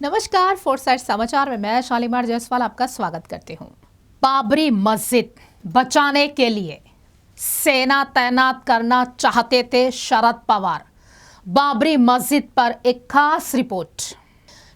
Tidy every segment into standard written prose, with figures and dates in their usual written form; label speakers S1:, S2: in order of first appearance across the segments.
S1: नमस्कार, फोरसाइट समाचार में मैं शालीमार जायसवाल आपका स्वागत करती हूं। बाबरी मस्जिद बचाने के लिए सेना तैनात करना चाहते थे शरद पवार। बाबरी मस्जिद पर एक खास रिपोर्ट।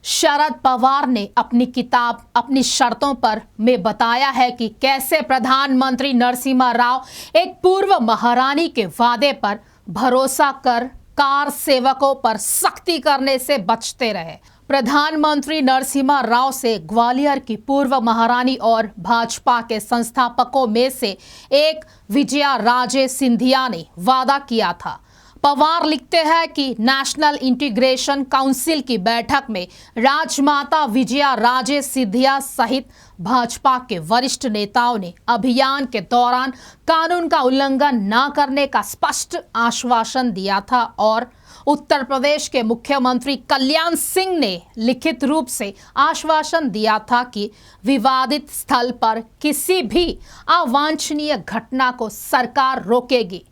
S1: शरद पवार ने अपनी किताब अपनी शर्तों पर में बताया है कि कैसे प्रधानमंत्री नरसिम्हा राव एक पूर्व महारानी के वादे पर भरोसा कर कार सेवकों पर सख्ती करने से बचते रहे। प्रधानमंत्री नरसिम्हा राव से ग्वालियर की पूर्व महारानी और भाजपा के संस्थापकों में से एक विजया राजे सिंधिया ने वादा किया था। पवार लिखते हैं कि नेशनल इंटीग्रेशन काउंसिल की बैठक में राजमाता विजया राजे सिंधिया सहित भाजपा के वरिष्ठ नेताओं ने अभियान के दौरान कानून का उल्लंघन न करने का स्पष्ट आश्वासन दिया था और उत्तर प्रदेश के मुख्यमंत्री कल्याण सिंह ने लिखित रूप से आश्वासन दिया था कि विवादित स्थल पर किसी भी अवांछनीय घटना को सरकार रोकेगी।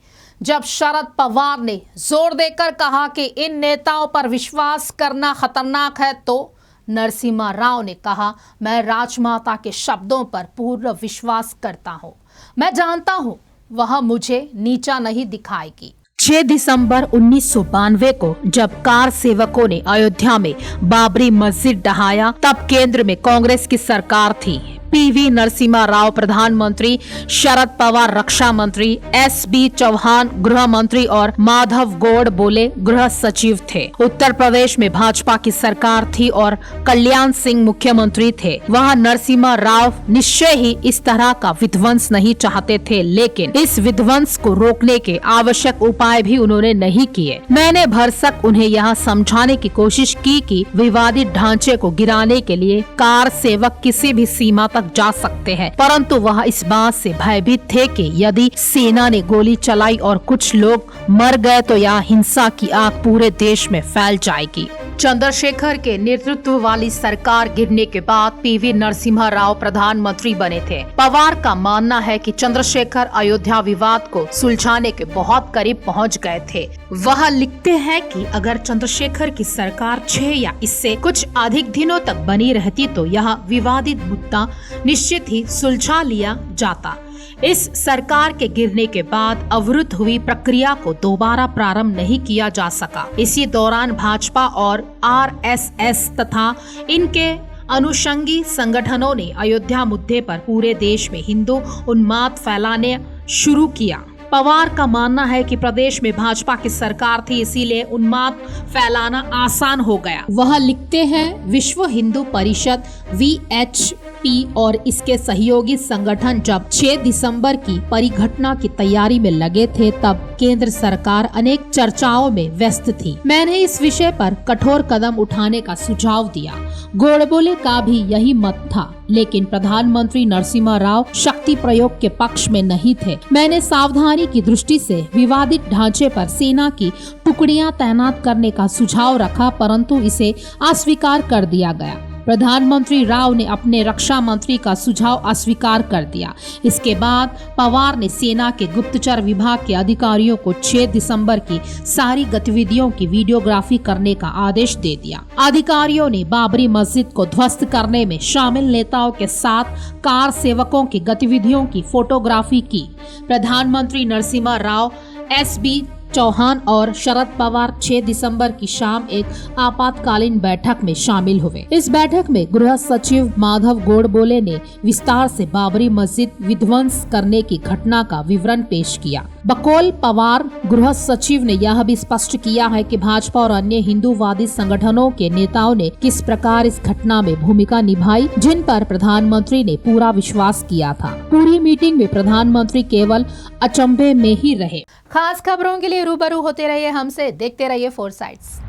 S1: जब शरद पवार ने जोर देकर कहा कि इन नेताओं पर विश्वास करना खतरनाक है, तो नरसिम्हा राव ने कहा, मैं राजमाता के शब्दों पर पूर्ण विश्वास करता हूं। मैं जानता हूं वह मुझे नीचा नहीं दिखाएगी। 6 दिसंबर 1992 को जब कार सेवकों ने अयोध्या में बाबरी मस्जिद ढहाया, तब केंद्र में कांग्रेस की सरकार थी। पीवी नरसिम्हा राव प्रधानमंत्री, शरद पवार रक्षा मंत्री, एसबी चौहान गृह मंत्री और माधव गौड़ बोले गृह सचिव थे। उत्तर प्रदेश में भाजपा की सरकार थी और कल्याण सिंह मुख्यमंत्री थे। वह नरसिम्हा राव निश्चय ही इस तरह का विध्वंस नहीं चाहते थे, लेकिन इस विध्वंस को रोकने के आवश्यक उपाय भी उन्होंने नहीं किए। मैंने भरसक उन्हें यह समझाने की कोशिश की कि विवादित ढांचे को गिराने के लिए कार सेवक किसी भी सीमा जा सकते हैं, परंतु वह इस बात से भयभीत थे कि यदि सेना ने गोली चलाई और कुछ लोग मर गए तो यह हिंसा की आग पूरे देश में फैल जाएगी। चंद्रशेखर के नेतृत्व वाली सरकार गिरने के बाद पीवी नरसिम्हा राव प्रधानमंत्री बने थे। पवार का मानना है कि चंद्रशेखर अयोध्या विवाद को सुलझाने के बहुत करीब पहुंच गए थे। वह लिखते हैं कि अगर चंद्रशेखर की सरकार 6 या इससे कुछ अधिक दिनों तक बनी रहती तो यह विवादित मुद्दा निश्चित ही सुलझा लिया जाता। इस सरकार के गिरने के बाद अवरुद्ध हुई प्रक्रिया को दोबारा प्रारंभ नहीं किया जा सका। इसी दौरान भाजपा और आरएसएस तथा इनके अनुषंगी संगठनों ने अयोध्या मुद्दे पर पूरे देश में हिंदू उन्माद फैलाने शुरू किया। पवार का मानना है कि प्रदेश में भाजपा की सरकार थी, इसीलिए उन्माद फैलाना आसान हो गया। वह लिखते हैं, विश्व हिंदू परिषद VHP और इसके सहयोगी संगठन जब 6 दिसंबर की परिघटना की तैयारी में लगे थे, तब केंद्र सरकार अनेक चर्चाओं में व्यस्त थी। मैंने इस विषय पर कठोर कदम उठाने का सुझाव दिया। गोडबोले का भी यही मत था, लेकिन प्रधानमंत्री नरसिम्हा राव शक्ति प्रयोग के पक्ष में नहीं थे। मैंने सावधानी की दृष्टि से विवादित ढांचे पर सेना की टुकड़ियां तैनात करने का सुझाव रखा, परंतु इसे अस्वीकार कर दिया गया। प्रधानमंत्री राव ने अपने रक्षा मंत्री का सुझाव अस्वीकार कर दिया। इसके बाद पवार ने सेना के गुप्तचर विभाग के अधिकारियों को 6 दिसंबर की सारी गतिविधियों की वीडियोग्राफी करने का आदेश दे दिया। अधिकारियों ने बाबरी मस्जिद को ध्वस्त करने में शामिल नेताओं के साथ कार सेवकों की गतिविधियों की फोटोग्राफी की। प्रधानमंत्री नरसिम्हा राव, एसबी चौहान और शरद पवार 6 दिसंबर की शाम एक आपातकालीन बैठक में शामिल हुए। इस बैठक में गृह सचिव माधव गौड़बोले ने विस्तार से बाबरी मस्जिद विध्वंस करने की घटना का विवरण पेश किया। बकौल पवार, गृह सचिव ने यह भी स्पष्ट किया है कि भाजपा और अन्य हिंदूवादी संगठनों के नेताओं ने किस प्रकार इस घटना में भूमिका निभाई, जिन पर प्रधानमंत्री ने पूरा विश्वास किया था। पूरी मीटिंग में प्रधानमंत्री केवल अचंभे में ही रहे। खास खबरों के लिए रूबरू होते रहिए हमसे, देखते रहिए फोरसाइट्स।